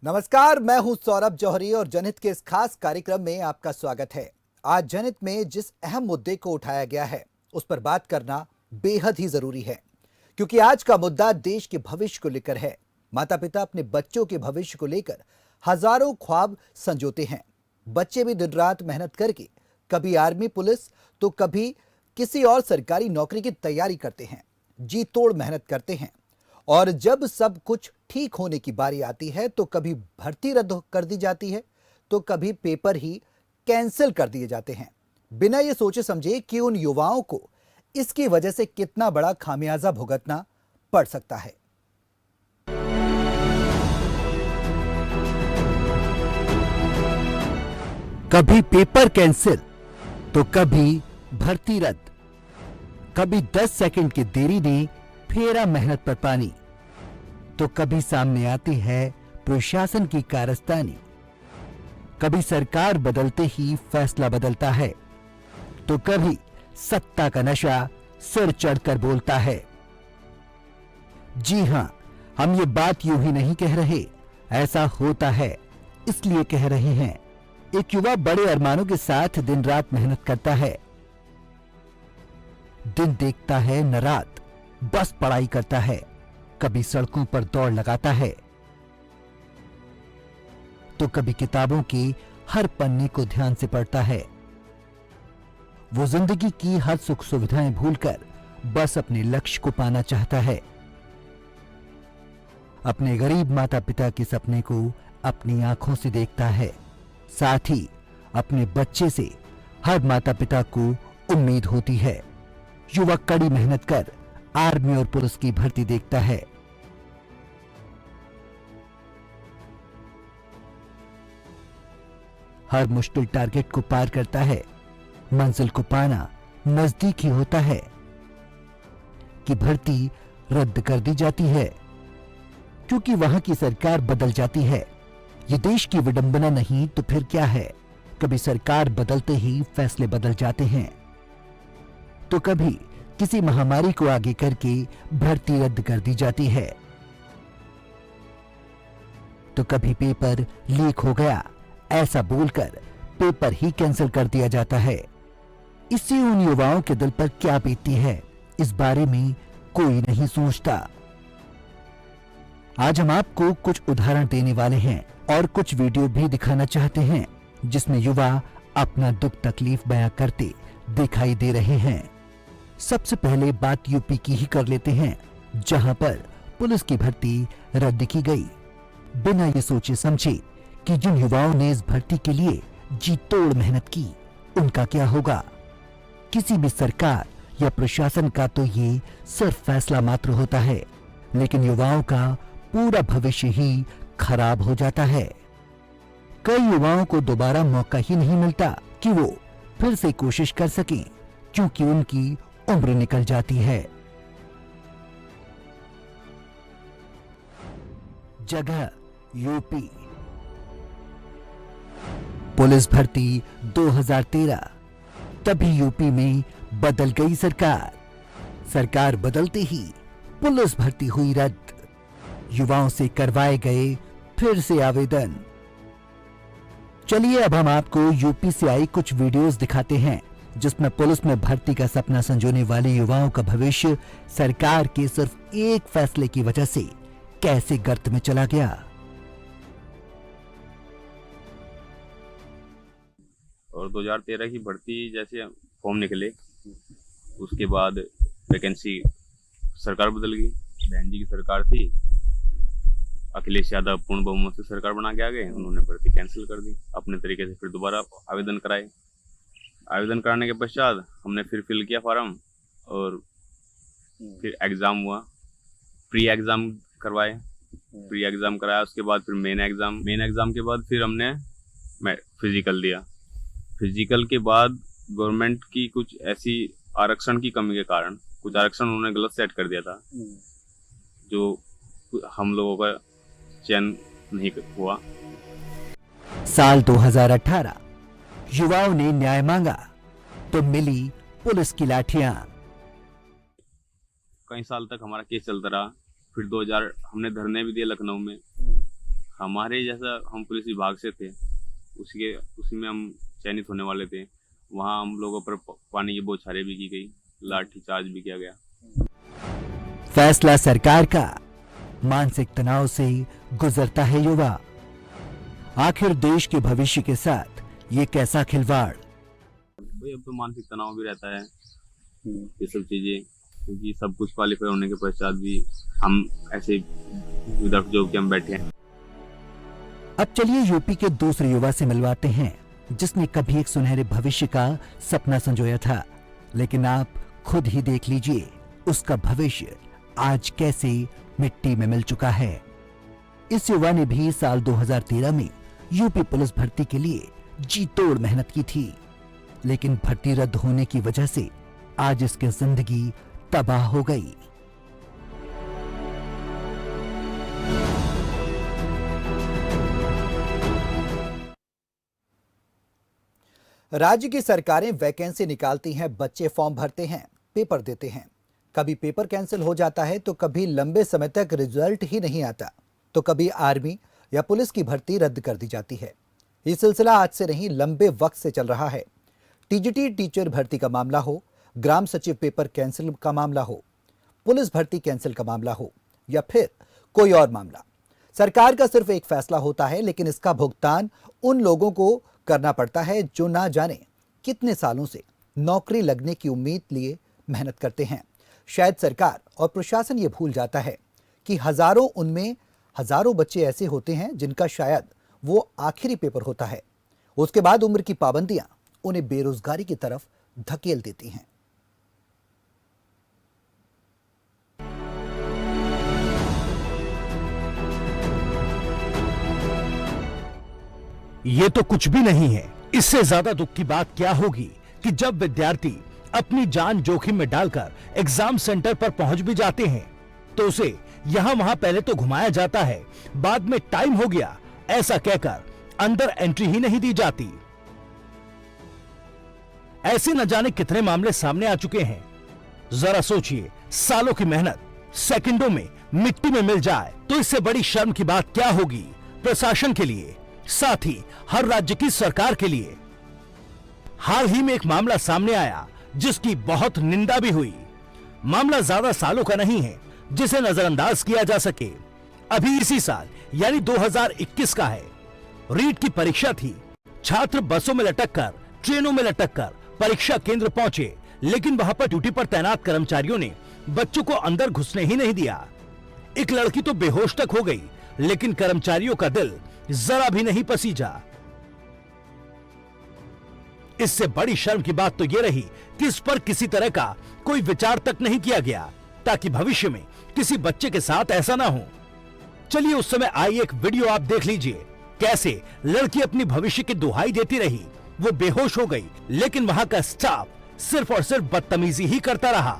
नमस्कार, मैं हूं सौरभ जौहरी और जनहित के इस खास कार्यक्रम में आपका स्वागत है। आज जनहित में जिस अहम मुद्दे को उठाया गया है उस पर बात करना बेहद ही जरूरी है, क्योंकि आज का मुद्दा देश के भविष्य को लेकर है। माता पिता अपने बच्चों के भविष्य को लेकर हजारों ख्वाब संजोते हैं। बच्चे भी दिन रात मेहनत करके कभी आर्मी पुलिस तो कभी किसी और सरकारी नौकरी की तैयारी करते हैं, जी तोड़ मेहनत करते हैं। और जब सब कुछ ठीक होने की बारी आती है तो कभी भर्ती रद्द कर दी जाती है तो कभी पेपर ही कैंसिल कर दिए जाते हैं, बिना ये सोचे समझे कि उन युवाओं को इसकी वजह से कितना बड़ा खामियाजा भुगतना पड़ सकता है। कभी पेपर कैंसिल तो कभी भर्ती रद्द, कभी 10 सेकंड की देरी ने फेरा मेहनत पर पानी, तो कभी सामने आती है प्रशासन की कारस्तानी। कभी सरकार बदलते ही फैसला बदलता है तो कभी सत्ता का नशा सिर चढ़कर बोलता है। जी हां, हम ये बात यूं ही नहीं कह रहे, ऐसा होता है इसलिए कह रहे हैं। एक युवा बड़े अरमानों के साथ दिन रात मेहनत करता है, दिन देखता है न रात, बस पढ़ाई करता है, कभी सड़कों पर दौड़ लगाता है तो कभी किताबों के हर पन्ने को ध्यान से पढ़ता है। वो जिंदगी की हर सुख सुविधाएं भूलकर बस अपने लक्ष्य को पाना चाहता है। अपने गरीब माता पिता के सपने को अपनी आंखों से देखता है, साथ ही अपने बच्चे से हर माता पिता को उम्मीद होती है। युवक कड़ी मेहनत कर आर्मी और पुलिस की भर्ती देखता है। हर मुश्किल टारगेट को पार करता है, मंजिल को पाना नजदीक ही होता है कि भर्ती रद्द कर दी जाती है क्योंकि वहां की सरकार बदल जाती है। ये देश की विडंबना नहीं तो फिर क्या है। कभी सरकार बदलते ही फैसले बदल जाते हैं तो कभी किसी महामारी को आगे करके भर्ती रद्द कर दी जाती है, तो कभी पेपर लीक हो गया ऐसा बोलकर पेपर ही कैंसिल कर दिया जाता है। इससे उन युवाओं के दिल पर क्या बीतती है, इस बारे में कोई नहीं सोचता। आज हम आपको कुछ उदाहरण देने वाले हैं और कुछ वीडियो भी दिखाना चाहते हैं जिसमें युवा अपना दुख तकलीफ बयां करते दिखाई दे रहे हैं। सबसे पहले बात यूपी की ही कर लेते हैं, जहां पर पुलिस की भर्ती रद्द की गई। बिना ये सोचे समझे कि जिन युवाओं ने इस भर्ती के लिए जी तोड़ मेहनत की उनका क्या होगा। किसी भी सरकार या प्रशासन का तो ये सिर्फ फैसला मात्र होता है, लेकिन युवाओं का पूरा भविष्य ही खराब हो जाता है। कई युवाओं को दोबारा मौका ही नहीं मिलता कि वो फिर से कोशिश कर सकें, क्योंकि उनकी उम्र निकल जाती है। जगह यूपी। पुलिस भर्ती 2013। तभी यूपी में बदल गई सरकार। सरकार बदलते ही पुलिस भर्ती हुई रद्द। युवाओं से करवाए गए फिर से आवेदन। चलिए अब हम आपको यूपी से आई कुछ वीडियोस दिखाते हैं जिसमें पुलिस में भर्ती का सपना संजोने वाले युवाओं का भविष्य सरकार के सिर्फ एक फैसले की वजह से कैसे गर्त में चला गया। और 2013 की भर्ती जैसे फॉर्म निकले उसके बाद वैकेंसी सरकार बदल गई। बहन जी की सरकार थी, अखिलेश यादव पूर्ण बहुमत से सरकार बना के आ गए, उन्होंने भर्ती कैंसिल कर दी। अपने तरीके से फिर दोबारा आवेदन कराए। आवेदन कराने के पश्चात हमने फिर फिल किया फॉर्म और फिर एग्ज़ाम हुआ। प्री एग्ज़ाम करवाए, प्री एग्ज़ाम कराया, उसके बाद फिर मेन एग्ज़ाम के बाद फिर हमने फिजिकल दिया। फिजिकल के बाद गवर्नमेंट की कुछ ऐसी आरक्षण की कमी के कारण कुछ आरक्षण उन्होंने गलत सेट कर दिया था, जो हम लोगों का चयन नहीं हुआ। साल 2018 युवाओं ने न्याय मांगा तो मिली पुलिस की लाठियां। कई साल तक हमारा केस चलता रहा। फिर 2000 हमने धरने भी दिए लखनऊ में, हमारे जैसा हम पुलिस विभाग से थे, उसी में हम चयनित होने वाले थे। वहाँ हम लोगों पर पानी की बौछारें भी की गई, लाठीचार्ज भी किया गया। फैसला सरकार का, मानसिक तनाव से गुजरता है युवा। आखिर देश के भविष्य के साथ ये कैसा खिलवाड़। भाई अब तो मानसिक तनाव भी रहता है, ये सब चीजें, क्योंकि सब कुछ क्वालिफाई होने के पश्चात भी हम ऐसे विदाउट जॉब के हम बैठे हैं। अब चलिए यूपी के दूसरे युवा से मिलवाते हैं जिसने कभी एक सुनहरे भविष्य का सपना संजोया था, लेकिन आप खुद ही देख लीजिए उसका भविष्य आज कैसे मिट्टी में मिल चुका है। इस युवा ने भी साल 2013 में यूपी पुलिस भर्ती के लिए जी तोड़ मेहनत की थी, लेकिन भर्ती रद्द होने की वजह से आज इसकी जिंदगी तबाह हो गई। राज्य की सरकारें वैकेंसी निकालती हैं, बच्चे फॉर्म भरते हैं, पेपर देते हैं। कभी पेपर कैंसिल हो जाता है तो कभी लंबे समय तक रिजल्ट ही नहीं आता, तो कभी आर्मी या पुलिस की भर्ती रद्द कर दी जाती है। ये सिलसिला आज से नहीं, लंबे वक्त से चल रहा है। टीजीटी टीचर भर्ती का मामला हो, ग्राम सचिव पेपर कैंसिल का मामला हो, पुलिस भर्ती कैंसिल का मामला हो या फिर कोई और मामला, सरकार का सिर्फ एक फैसला होता है, लेकिन इसका भुगतान उन लोगों को करना पड़ता है जो ना जाने कितने सालों से नौकरी लगने की उम्मीद लिए मेहनत करते हैं। शायद सरकार और प्रशासन ये भूल जाता है कि उनमें हजारों बच्चे ऐसे होते हैं जिनका शायद वो आखिरी पेपर होता है। उसके बाद उम्र की पाबंदियां उन्हें बेरोजगारी की तरफ धकेल देती हैं। ये तो कुछ भी नहीं है। इससे ज्यादा दुख की बात क्या होगी कि जब विद्यार्थी अपनी जान जोखिम में डालकर एग्जाम सेंटर पर पहुंच भी जाते हैं तो उसे यहां वहां पहले तो घुमाया जाता है, बाद में टाइम हो गया ऐसा कहकर अंदर एंट्री ही नहीं दी जाती। ऐसे न जाने कितने मामले सामने आ चुके हैं। जरा सोचिए, सालों की मेहनत सेकंडों में मिट्टी में मिल जाए तो इससे बड़ी शर्म की बात क्या होगी प्रशासन के लिए, साथ ही हर राज्य की सरकार के लिए। हाल ही में एक मामला सामने आया जिसकी बहुत निंदा भी हुई। मामला ज्यादा सालों का नहीं है जिसे नजरअंदाज किया जा सके। अभी इसी साल यानी 2021 का है। रीट की परीक्षा थी। छात्र बसों में लटक कर, ट्रेनों में लटक कर परीक्षा केंद्र पहुंचे, लेकिन वहां पर ड्यूटी पर तैनात कर्मचारियों ने बच्चों को अंदर घुसने ही नहीं दिया। एक लड़की तो बेहोश तक हो गई, लेकिन कर्मचारियों का दिल जरा भी नहीं पसीजा। इससे बड़ी शर्म की बात तो यह रही कि इस पर किसी तरह का कोई विचार तक नहीं किया गया ताकि भविष्य में किसी बच्चे के साथ ऐसा ना हो। चलिए उस समय आई एक वीडियो आप देख लीजिए, कैसे लड़की अपनी भविष्य की दुहाई देती रही, वो बेहोश हो गई, लेकिन वहां का स्टाफ सिर्फ और सिर्फ बदतमीजी ही करता रहा।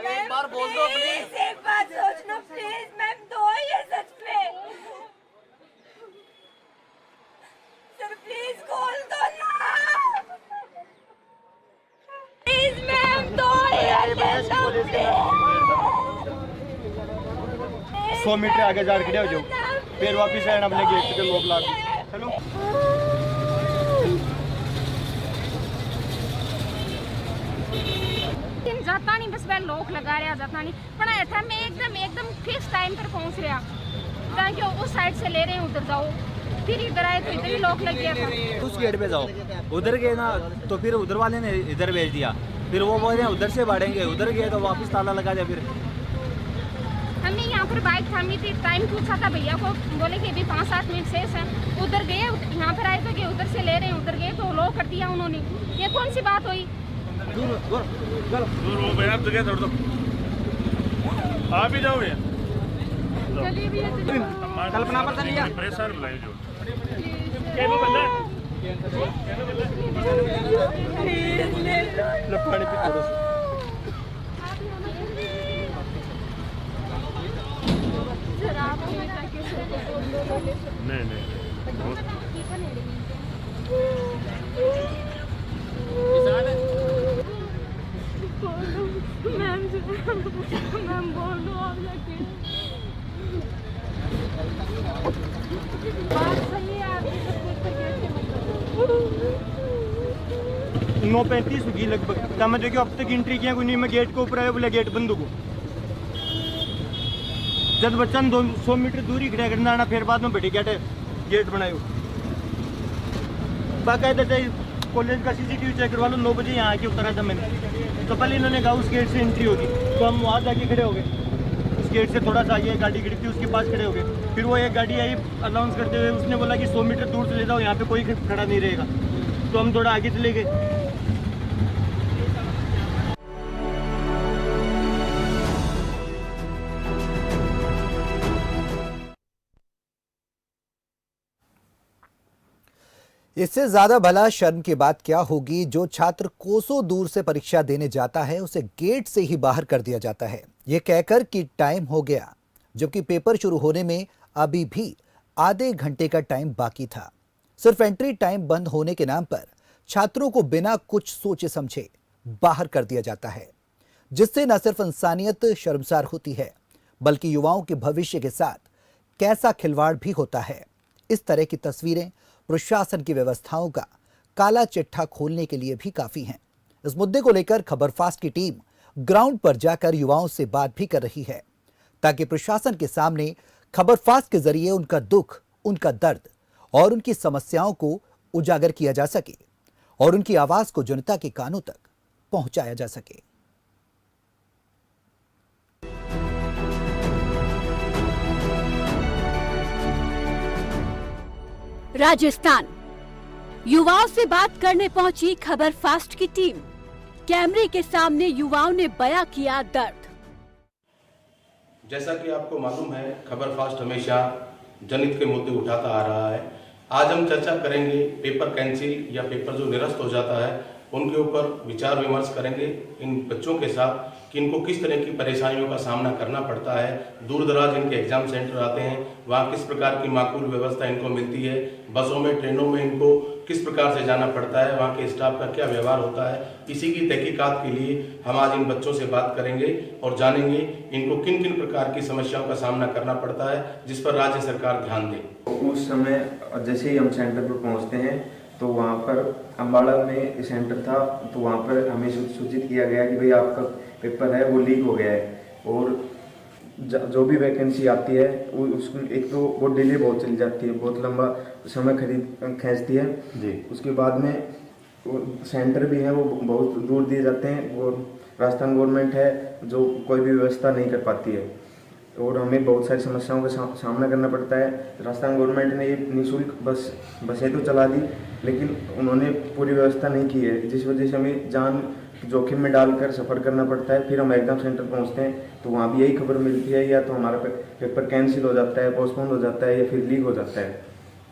एक बार बोल दो प्लीज, एक बात सोचना प्लीज मैम, दो ये सच में सर, प्लीज खोल दो ना प्लीज मैम, दो ये 100 मीटर आगे जा खड़े हो जाओ, फिर वापिस आना अपने गेट पे लोग लाग चलो। जाता नहीं, बस वह लोक लगा रहा जाता नहीं, पर ऐसा मैं एकदम फिक्स टाइम पर पहुंच रहा ताकि उस साइड से ले रहे हैं, उधर जाओ, फिर इधर आए तो इधर ही लॉक लग गया था। उस गेट पे जाओ, उधर गए ना तो फिर उधर वाले ने इधर भेज दिया, फिर वो बोल रहे हैं उधर से बढ़ेंगे, उधर गए तो वापस ताला लगा दिया। फिर हमने यहाँ पर बाइक थामी थी, टाइम पूछा था भैया को, बोले कि अभी 5-7 मिनट शेष है, उधर गए, यहाँ पर आए तो कि उधर से ले रहे हैं, उधर गए तो लॉक कर दिया उन्होंने। ये कौन सी बात हुई? आप भी जाओगे कल्पना पर चलिए नहीं मैम बोल दो आप जाके। बात सही है आपकी, सब कुछ करके 9:35 होगी लगभग। तब मैं देखो अब तक एंट्री किया कोई नहीं, मैं गेट के ऊपर आया, बोले गेट बंद हो। जब बच्चा 200 मीटर दूरी खड़ा करना आना, फिर बाद में बैठे गेट बनाए। बाकायदा कॉलेज का CCTV चेक करवा लो। 9 बजे यहाँ आके उतरा था मैंने, तो पहले इन्होंने कहा उस गेट से एंट्री होगी, तो हम वहाँ जाके खड़े हो गए। उस गेट से थोड़ा सा आगे गाड़ी खड़ी थी, उसके पास खड़े हो गए। फिर वो एक गाड़ी आई अनाउंस करते हुए, उसने बोला कि 100 मीटर दूर चले जाओ, यहाँ पे कोई खड़ा नहीं रहेगा। तो हम थोड़ा आगे चले गए। इससे ज्यादा भला शर्म की बात क्या होगी। जो छात्र कोसों दूर से परीक्षा देने जाता है उसे गेट से ही बाहर कर दिया जाता है, ये कहकर कि टाइम हो गया, जबकि पेपर शुरू होने में अभी भी आधे घंटे का टाइम बाकी था। सिर्फ एंट्री टाइम बंद होने के नाम पर छात्रों को बिना कुछ सोचे समझे बाहर कर दिया जाता है, जिससे न सिर्फ इंसानियत शर्मसार होती है बल्कि युवाओं के भविष्य के साथ कैसा खिलवाड़ भी होता है। इस तरह की तस्वीरें प्रशासन की व्यवस्थाओं का काला चिट्ठा खोलने के लिए भी काफी हैं। इस मुद्दे को लेकर खबरफास्ट की टीम ग्राउंड पर जाकर युवाओं से बात भी कर रही है, ताकि प्रशासन के सामने खबरफास्ट के जरिए उनका दुख, उनका दर्द और उनकी समस्याओं को उजागर किया जा सके और उनकी आवाज को जनता के कानों तक पहुंचाया जा सके। राजस्थान युवाओं से बात करने पहुंची खबरफास्ट की टीम। कैमरे के सामने युवाओं ने बयां किया दर्द। जैसा कि आपको मालूम है, खबरफास्ट हमेशा जनहित के मुद्दे उठाता आ रहा है। आज हम चर्चा करेंगे पेपर कैंसिल या पेपर जो निरस्त हो जाता है उनके ऊपर विचार विमर्श करेंगे इन बच्चों के साथ कि इनको किस तरह की परेशानियों का सामना करना पड़ता है। दूर दराज इनके एग्जाम सेंटर आते हैं, वहाँ किस प्रकार की माकूल व्यवस्था इनको मिलती है, बसों में ट्रेनों में इनको किस प्रकार से जाना पड़ता है, वहाँ के स्टाफ का क्या व्यवहार होता है। इसी की तहकीकात के लिए हम आज इन बच्चों से बात करेंगे और जानेंगे इनको किन किन प्रकार की समस्याओं का सामना करना पड़ता है, जिस पर राज्य सरकार ध्यान दे। उस समय जैसे ही हम सेंटर पर पहुँचते हैं तो वहाँ पर अम्बाड़ा में सेंटर था, तो वहाँ पर हमें सूचित किया गया कि भाई आपका पेपर है वो लीक हो गया है, और जो भी वैकेंसी आती है वो उसमें एक तो वो डिले बहुत चली जाती है, बहुत लंबा समय खींचती है जी। उसके बाद में वो सेंटर भी है वो बहुत दूर दिए जाते हैं, वो राजस्थान गवर्नमेंट है जो कोई भी व्यवस्था नहीं कर पाती है और हमें बहुत सारी समस्याओं का सामना करना पड़ता है। राजस्थान गवर्नमेंट ने ये निःशुल्क बसें तो चला दी, लेकिन उन्होंने पूरी व्यवस्था नहीं की है, जिस वजह से हमें जान जोखिम में डालकर सफ़र करना पड़ता है। फिर हम एग्जाम सेंटर पहुंचते हैं तो वहाँ भी यही खबर मिलती है, या तो हमारा पेपर कैंसिल हो जाता है, पोस्टपोन हो जाता है, या फिर लीक हो जाता है।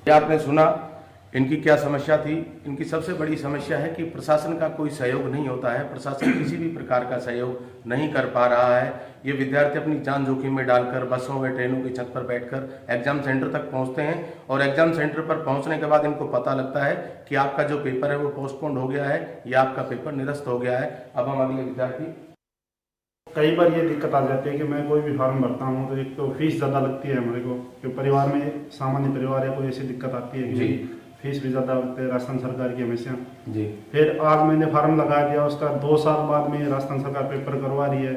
क्या आपने सुना इनकी क्या समस्या थी? इनकी सबसे बड़ी समस्या है कि प्रशासन का कोई सहयोग नहीं होता है, प्रशासन किसी भी प्रकार का सहयोग नहीं कर पा रहा है। ये विद्यार्थी अपनी जान जोखिम में डालकर बसों व ट्रेनों की छत पर बैठकर एग्जाम सेंटर तक पहुंचते हैं और एग्जाम सेंटर पर पहुंचने के बाद इनको पता लगता है कि आपका जो पेपर है वो पोस्टपोन्ड हो गया है या आपका पेपर निरस्त हो गया है। अब हम अगले विद्यार्थी। कई बार ये दिक्कत आ जाती है कि मैं कोई भी फॉर्म भरता हूँ तो एक तो फीस ज़्यादा लगती है हमारे को, कि परिवार में सामान्य परिवार है कोई ऐसी दिक्कत आती है कि फीस भी ज़्यादा लगती है राजस्थान सरकार की हमेशा जी। फिर आज मैंने फार्म लगा दिया, उसका 2 साल बाद में राजस्थान सरकार पेपर करवा रही है।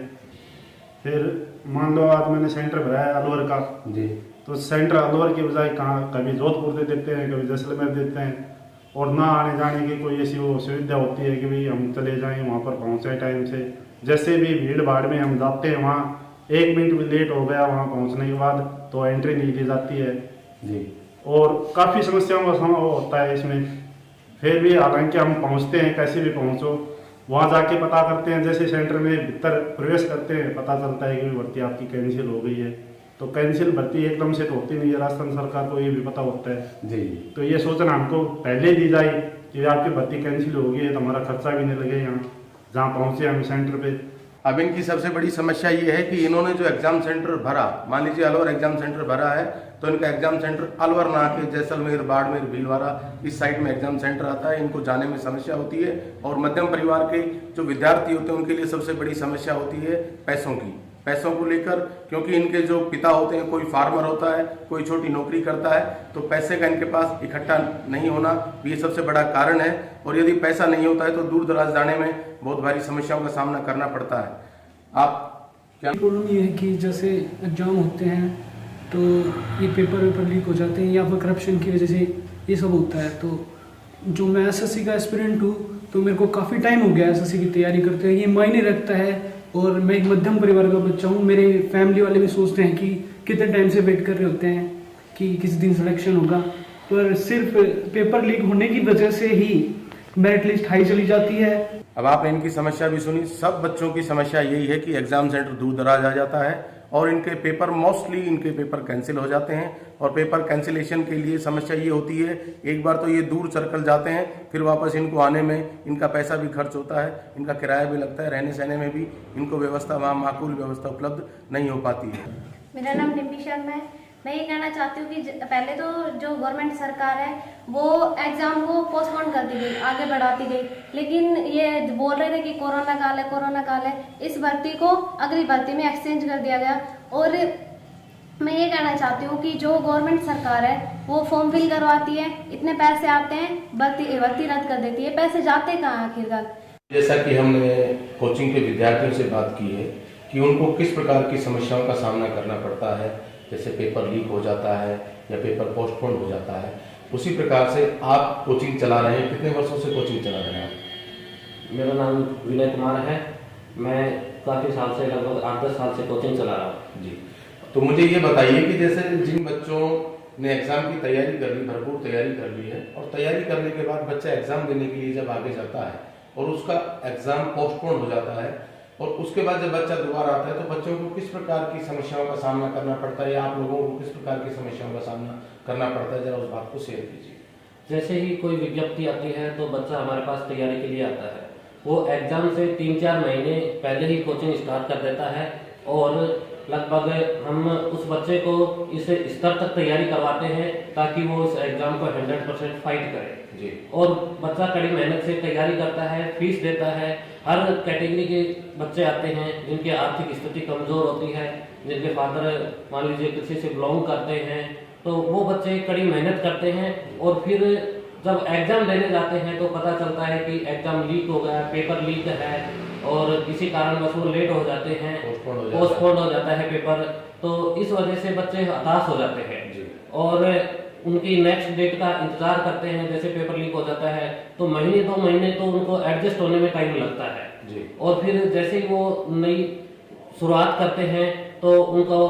फिर मान लो आज मैंने सेंटर भरा है अलवर का जी, तो सेंटर अलवर की बजाय कहाँ कभी जोधपुर दे देते हैं, कभी जैसलमेर देते हैं, और ना आने जाने की कोई ऐसी वो सुविधा होती है कि भाई हम चले जाएँ वहाँ पर पहुँचे टाइम से। जैसे भी भीड़ भाड़ में हम जाते हैं वहाँ 1 मिनट भी लेट हो गया वहाँ पहुँचने के बाद तो एंट्री नहीं दी जाती है जी, और काफ़ी समस्याओं का सामना होता है इसमें। फिर भी हालांकि हम पहुंचते हैं, कैसे भी पहुंचो, वहां जाके पता करते हैं, जैसे सेंटर में भीतर प्रवेश करते हैं पता चलता है कि भर्ती आपकी कैंसिल हो गई है। तो कैंसिल भर्ती एकदम से तो होती नहीं है, राजस्थान सरकार को ये भी पता होता है जी। तो ये सोचना हमको पहले दी जाए कि आपकी भर्ती कैंसिल हो गई है तो हमारा खर्चा भी नहीं लगे यहाँ जहाँ पहुँचे हम सेंटर पर। अब इनकी सबसे बड़ी समस्या ये है कि इन्होंने जो एग्जाम सेंटर भरा, मान लीजिए अलवर एग्जाम सेंटर भरा है, तो इनका एग्जाम सेंटर अलवर ना आके जैसलमेर, बाड़मेर, भीलवाड़ा इस साइड में एग्जाम सेंटर आता है। इनको जाने में समस्या होती है। और मध्यम परिवार के जो विद्यार्थी होते हैं उनके लिए सबसे बड़ी समस्या होती है पैसों को लेकर, क्योंकि इनके जो पिता होते हैं, कोई फार्मर होता है, कोई छोटी नौकरी करता है, तो पैसे का इनके पास इकट्ठा नहीं होना ये सबसे बड़ा कारण है। और यदि पैसा नहीं होता है तो दूर दराज जाने में बहुत भारी समस्याओं का सामना करना पड़ता है। आप क्या प्रॉब्लम ये है कि जैसे एग्जाम होते हैं तो ये पेपर लीक हो जाते हैं या फिर करप्शन की वजह से ये सब होता है। तो जो मैं एसएससी का एस्पिरेंट हूँ तो मेरे को काफ़ी टाइम हो गया एसएससी की तैयारी करते हुए, ये मायने रखता है। और मैं एक मध्यम परिवार का बच्चा हूँ, मेरे फैमिली वाले भी सोचते हैं कि कितने टाइम से वेट कर रहे होते हैं कि किस दिन सिलेक्शन होगा, पर सिर्फ पेपर लीक होने की वजह से ही मेरिट लिस्ट हाई चली जाती है। अब आपने इनकी समस्या भी सुनी। सब बच्चों की समस्या यही है कि एग्जाम सेंटर दूर दराज आ जाता है और इनके पेपर मोस्टली कैंसिल हो जाते हैं। और पेपर कैंसिलेशन के लिए समस्या ये होती है, एक बार तो ये दूर सर्कल जाते हैं, फिर वापस इनको आने में इनका पैसा भी खर्च होता है, इनका किराया भी लगता है, रहने सहने में भी इनको व्यवस्था वहाँ माकूल व्यवस्था उपलब्ध नहीं हो पाती है। मेरा नाम डिम्पी शर्मा है। मैं ये कहना चाहती हूँ कि पहले तो जो गवर्नमेंट सरकार है वो एग्ज़ाम को पोस्टपोन करती गई, आगे बढ़ाती गई, लेकिन ये बोल रहे थे कि कोरोना काल है, इस भर्ती को अगली भर्ती में एक्सचेंज कर दिया गया। और मैं ये कहना चाहती हूँ कि जो गवर्नमेंट सरकार है वो फॉर्म फिल करवाती है, इतने पैसे आते हैं, भर्ती रद्द कर देती है, पैसे जाते कहाँ आखिरकार। जैसा कि हमने कोचिंग के विद्यार्थियों से बात की है कि उनको किस प्रकार की समस्याओं का सामना करना पड़ता है, जैसे पेपर लीक हो जाता है या पेपर पोस्टपोन हो जाता है, उसी प्रकार से आप कोचिंग चला रहे हैं। कितने वर्षों से कोचिंग चला रहे हैं आप? मेरा नाम विनय कुमार है। मैं काफ़ी साल से, लगभग 8-10 साल से कोचिंग चला रहा हूँ जी। तो मुझे ये बताइए कि जैसे जिन बच्चों ने एग्ज़ाम की तैयारी कर ली, भरपूर तैयारी कर ली है, और तैयारी करने के बाद बच्चा एग्ज़ाम देने के लिए जब आगे जाता है और उसका एग्ज़ाम पोस्टपोन हो जाता है और उसके बाद जब बच्चा दोबारा आता है, तो बच्चों को किस प्रकार की समस्याओं का सामना करना पड़ता है या आप लोगों को किस प्रकार की समस्याओं का सामना करना पड़ता है, जरा उस बात को शेयर कीजिए। जैसे ही कोई विज्ञप्ति आती है तो बच्चा हमारे पास तैयारी के लिए आता है। वो एग्जाम से 3-4 महीने पहले ही कोचिंग स्टार्ट कर देता है और लगभग हम उस बच्चे को इस स्तर तक तैयारी करवाते हैं ताकि वो इस एग्जाम को 100% फाइट करे जी। और बच्चा कड़ी मेहनत से तैयारी करता है, फीस देता है। हर कैटेगरी के बच्चे आते हैं जिनकी आर्थिक स्थिति कमजोर होती है, जिनके फादर मान लीजिए किसी से बिलोंग करते हैं, तो वो बच्चे कड़ी मेहनत करते हैं और फिर जब एग्जाम देने जाते हैं तो पता चलता है कि एग्जाम लीक हो गया, पेपर लीक है और किसी कारणवश वो लेट हो जाते हैं, पोस्टपोन हो जाता है पेपर। तो इस वजह से बच्चे हताश हो जाते हैं और उनकी नेक्स्ट डेट का इंतजार करते हैं। जैसे पेपर लीक हो जाता है तो महीने 2 महीने तो उनको एडजस्ट होने में टाइम लगता है जी। और फिर जैसे ही वो नई शुरुआत करते हैं तो उनको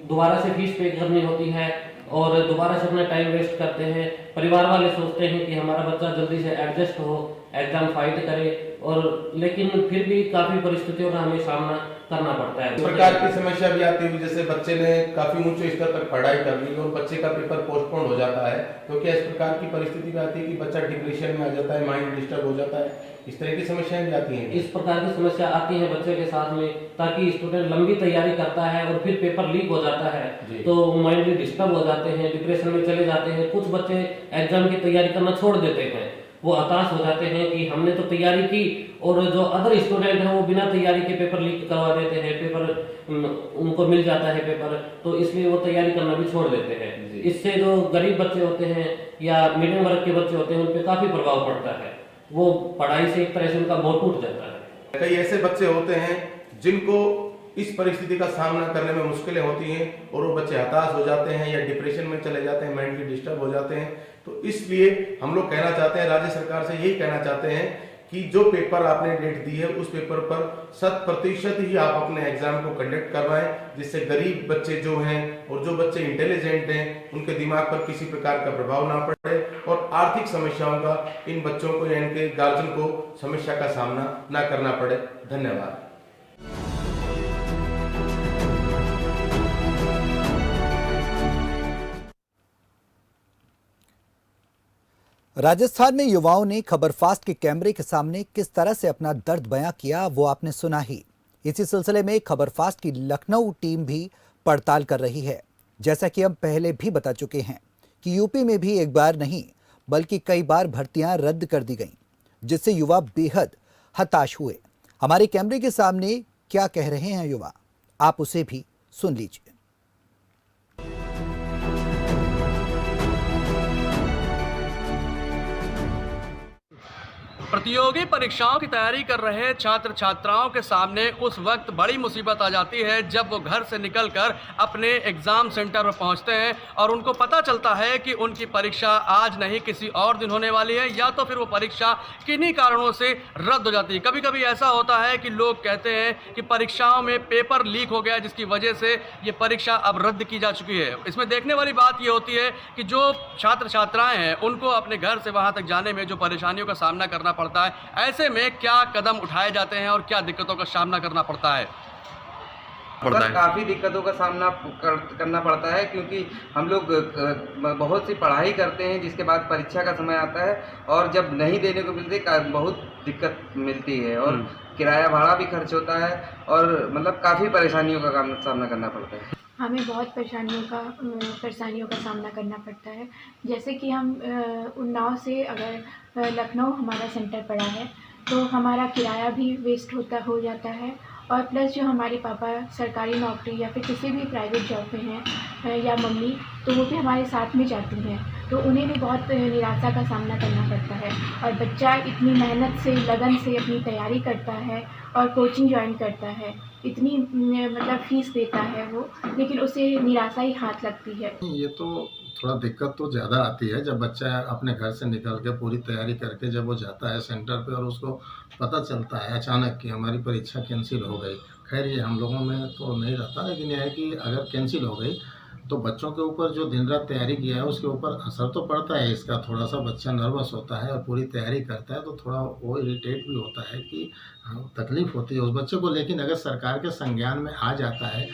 दोबारा से फीस पे करनी होती है और दोबारा से अपना टाइम वेस्ट करते हैं। परिवार वाले सोचते हैं कि हमारा बच्चा जल्दी से एडजस्ट हो, एग्जाम फाइट करे, और लेकिन फिर भी काफी परिस्थितियों का हमें सामना करना पड़ता है। इस प्रकार की समस्या भी आती है जैसे बच्चे ने काफी ऊंचे स्तर तक पढ़ाई कर ली और बच्चे का पेपर पोस्टपोन हो जाता है, तो क्या इस प्रकार की परिस्थिति भी आती है कि बच्चा डिप्रेशन में आ जाता है, माइंड डिस्टर्ब हो जाता है, इस तरह की समस्याएं भी आती हैं? इस प्रकार की समस्या आती है बच्चे के साथ में, ताकि स्टूडेंट लंबी तैयारी करता है और फिर पेपर लीक हो जाता है तो माइंड डिस्टर्ब हो जाते हैं, डिप्रेशन में चले जाते हैं। कुछ बच्चे एग्जाम की तैयारी करना छोड़ देते हैं, वो हताश हो जाते हैं कि हमने तो तैयारी की और जो अदर स्टूडेंट हैं वो बिना तैयारी के पेपर लीक करवा देते हैं, पेपर उनको मिल जाता है पेपर, तो इसलिए वो तैयारी करना भी छोड़ देते हैं। इससे जो गरीब बच्चे होते हैं या मीडियम वर्ग के बच्चे होते हैं उन पर काफी प्रभाव पड़ता है, वो पढ़ाई से एक तरह से उनका बोझ टूट जाता है। कई ऐसे बच्चे होते हैं जिनको इस परिस्थिति का सामना करने में मुश्किलें होती हैं और वो बच्चे हताश हो जाते हैं या डिप्रेशन में चले जाते हैं, मेंटली डिस्टर्ब हो जाते हैं। तो इसलिए हम लोग कहना चाहते हैं, राज्य सरकार से यही कहना चाहते हैं कि जो पेपर आपने डेट दी है उस पेपर पर 100% ही आप अपने एग्जाम को कंडक्ट करवाएं, जिससे गरीब बच्चे जो हैं और जो बच्चे इंटेलिजेंट हैं उनके दिमाग पर किसी प्रकार का प्रभाव ना पड़े और आर्थिक समस्याओं का इन बच्चों को या इनके गार्जियन को समस्या का सामना ना करना पड़े। धन्यवाद। राजस्थान में युवाओं ने खबर फास्ट के कैमरे के सामने किस तरह से अपना दर्द बयां किया वो आपने सुना ही। इसी सिलसिले में खबर फास्ट की लखनऊ टीम भी पड़ताल कर रही है। जैसा कि हम पहले भी बता चुके हैं कि यूपी में भी एक बार नहीं बल्कि कई बार भर्तियां रद्द कर दी गईं, जिससे युवा बेहद हताश हुए। हमारे कैमरे के सामने क्या कह रहे हैं युवा, आप उसे भी सुन लीजिए। प्रतियोगी परीक्षाओं की तैयारी कर रहे छात्र छात्राओं के सामने उस वक्त बड़ी मुसीबत आ जाती है जब वो घर से निकलकर अपने एग्ज़ाम सेंटर पर पहुंचते हैं और उनको पता चलता है कि उनकी परीक्षा आज नहीं किसी और दिन होने वाली है, या तो फिर वो परीक्षा किन्हीं कारणों से रद्द हो जाती है। कभी कभी ऐसा होता है कि लोग कहते हैं कि परीक्षाओं में पेपर लीक हो गया, जिसकी वजह से ये परीक्षा अब रद्द की जा चुकी है। इसमें देखने वाली बात ये होती है कि जो छात्र छात्राएँ हैं उनको अपने घर से वहाँ तक जाने में जो परेशानियों का सामना करना पड़ता है, ऐसे में क्या कदम उठाए जाते हैं और क्या दिक्कतों का सामना करना पड़ता है? काफ़ी दिक्कतों का सामना करना पड़ता है, क्योंकि हम लोग बहुत सी पढ़ाई करते हैं जिसके बाद परीक्षा का समय आता है और जब नहीं देने को मिलते बहुत दिक्कत मिलती है और किराया भाड़ा भी खर्च होता है और मतलब काफ़ी परेशानियों का सामना करना पड़ता है। हमें बहुत परेशानियों का सामना करना पड़ता है। जैसे कि हम उन्नाव से अगर लखनऊ हमारा सेंटर पड़ा है तो हमारा किराया भी वेस्ट हो जाता है और प्लस जो हमारे पापा सरकारी नौकरी या फिर किसी भी प्राइवेट जॉब में हैं या मम्मी, तो वो भी हमारे साथ में जाती हैं, तो उन्हें भी बहुत निराशा का सामना करना पड़ता है। और बच्चा इतनी मेहनत से लगन से अपनी तैयारी करता है और कोचिंग ज्वाइन करता है, इतनी मतलब फीस देता है वो, लेकिन उसे निराशा ही हाथ लगती है। ये तो थोड़ा दिक्कत तो ज़्यादा आती है जब बच्चा अपने घर से निकल के पूरी तैयारी करके जब वो जाता है सेंटर पे और उसको पता चलता है अचानक कि हमारी परीक्षा कैंसिल हो गई। खैर ये हम लोगों में तो नहीं रहता, लेकिन यह है कि अगर कैंसिल हो गई तो बच्चों के ऊपर जो दिन रात तैयारी किया है उसके ऊपर असर तो पड़ता है इसका। थोड़ा सा बच्चा नर्वस होता है और पूरी तैयारी करता है तो थोड़ा वो इरिटेट भी होता है कि तकलीफ़ होती है उस बच्चे को। लेकिन अगर सरकार के संज्ञान में आ जाता है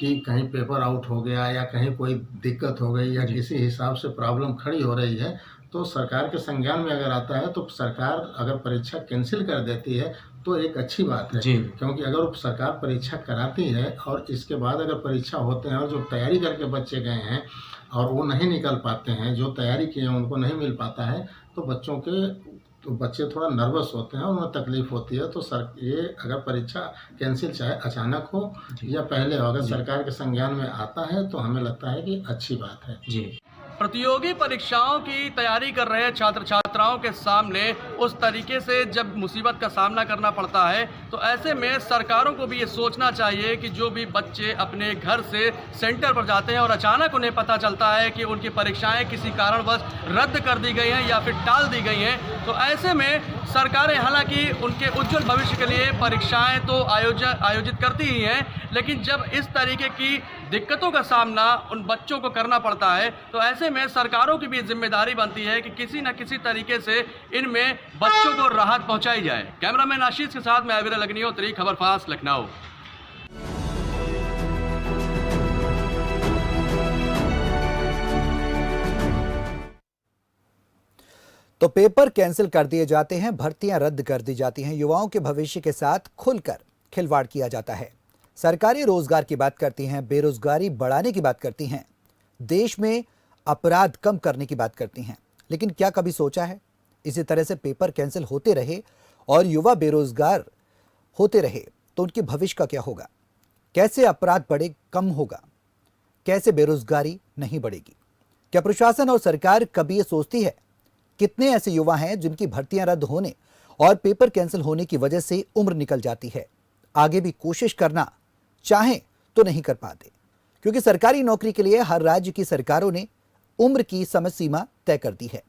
कि कहीं पेपर आउट हो गया या कहीं कोई दिक्कत हो गई या किसी हिसाब से प्रॉब्लम खड़ी हो रही है, तो सरकार के संज्ञान में अगर आता है तो सरकार अगर परीक्षा कैंसिल कर देती है तो एक अच्छी बात है। क्योंकि अगर सरकार परीक्षा कराती है और इसके बाद अगर परीक्षा होते हैं और जो तैयारी करके बच्चे गए हैं और वो नहीं निकल पाते हैं, जो तैयारी किए हैं उनको नहीं मिल पाता है, तो बच्चे थोड़ा नर्वस होते हैं और उन्हें तकलीफ़ होती है। तो ये अगर परीक्षा कैंसिल चाहे अचानक हो या पहले हो, अगर सरकार के संज्ञान में आता है तो हमें लगता है कि अच्छी बात है। प्रतियोगी परीक्षाओं की तैयारी कर रहे छात्र छात्राओं के सामने उस तरीके से जब मुसीबत का सामना करना पड़ता है, तो ऐसे में सरकारों को भी ये सोचना चाहिए कि जो भी बच्चे अपने घर से सेंटर पर जाते हैं और अचानक उन्हें पता चलता है कि उनकी परीक्षाएं किसी कारणवश रद्द कर दी गई हैं या फिर टाल दी गई हैं, तो ऐसे में सरकारें हालांकि उनके उज्जवल भविष्य के लिए परीक्षाएं तो आयोजित करती ही हैं, लेकिन जब इस तरीके की दिक्कतों का सामना उन बच्चों को करना पड़ता है तो ऐसे में सरकारों की भी जिम्मेदारी बनती है कि किसी न किसी तरीके से इनमें बच्चों को राहत पहुंचाई जाए। कैमरामैन आशीष के साथ मैं अविरल अग्निहोत्री, खबर फास्ट, लखनऊ। तो पेपर कैंसिल कर दिए जाते हैं, भर्तियां रद्द कर दी जाती हैं, युवाओं के भविष्य के साथ खुलकर खिलवाड़ किया जाता है। सरकारी रोजगार की बात करती हैं, बेरोजगारी बढ़ाने की बात करती हैं, देश में अपराध कम करने की बात करती हैं, लेकिन क्या कभी सोचा है इसी तरह से पेपर कैंसिल होते रहे और युवा बेरोजगार होते रहे तो उनके भविष्य का क्या होगा? कैसे अपराध बढ़े कम होगा? कैसे बेरोजगारी नहीं बढ़ेगी? क्या प्रशासन और सरकार कभी ये सोचती है? कितने ऐसे युवा हैं जिनकी भर्तियां रद्द होने और पेपर कैंसिल होने की वजह से उम्र निकल जाती है, आगे भी कोशिश करना चाहें तो नहीं कर पाते, क्योंकि सरकारी नौकरी के लिए हर राज्य की सरकारों ने उम्र की समय सीमा तय कर दी है।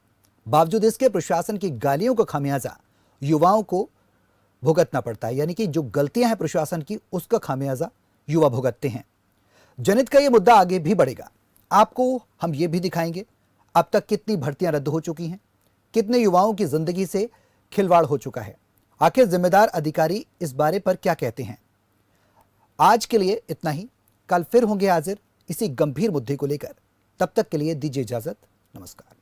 बावजूद इसके प्रशासन की गालियों का खामियाजा युवाओं को भुगतना पड़ता है, यानी कि जो गलतियां हैं प्रशासन की उसका खामियाजा युवा भुगतते हैं। जनहित का ये मुद्दा आगे भी बढ़ेगा, आपको हम ये भी दिखाएंगे अब तक कितनी भर्तियां रद्द हो चुकी हैं, कितने युवाओं की जिंदगी से खिलवाड़ हो चुका है, आखिर जिम्मेदार अधिकारी इस बारे पर क्या कहते हैं। आज के लिए इतना ही, कल फिर होंगे हाजिर इसी गंभीर मुद्दे को लेकर। तब तक के लिए दीजिए इजाजत, नमस्कार।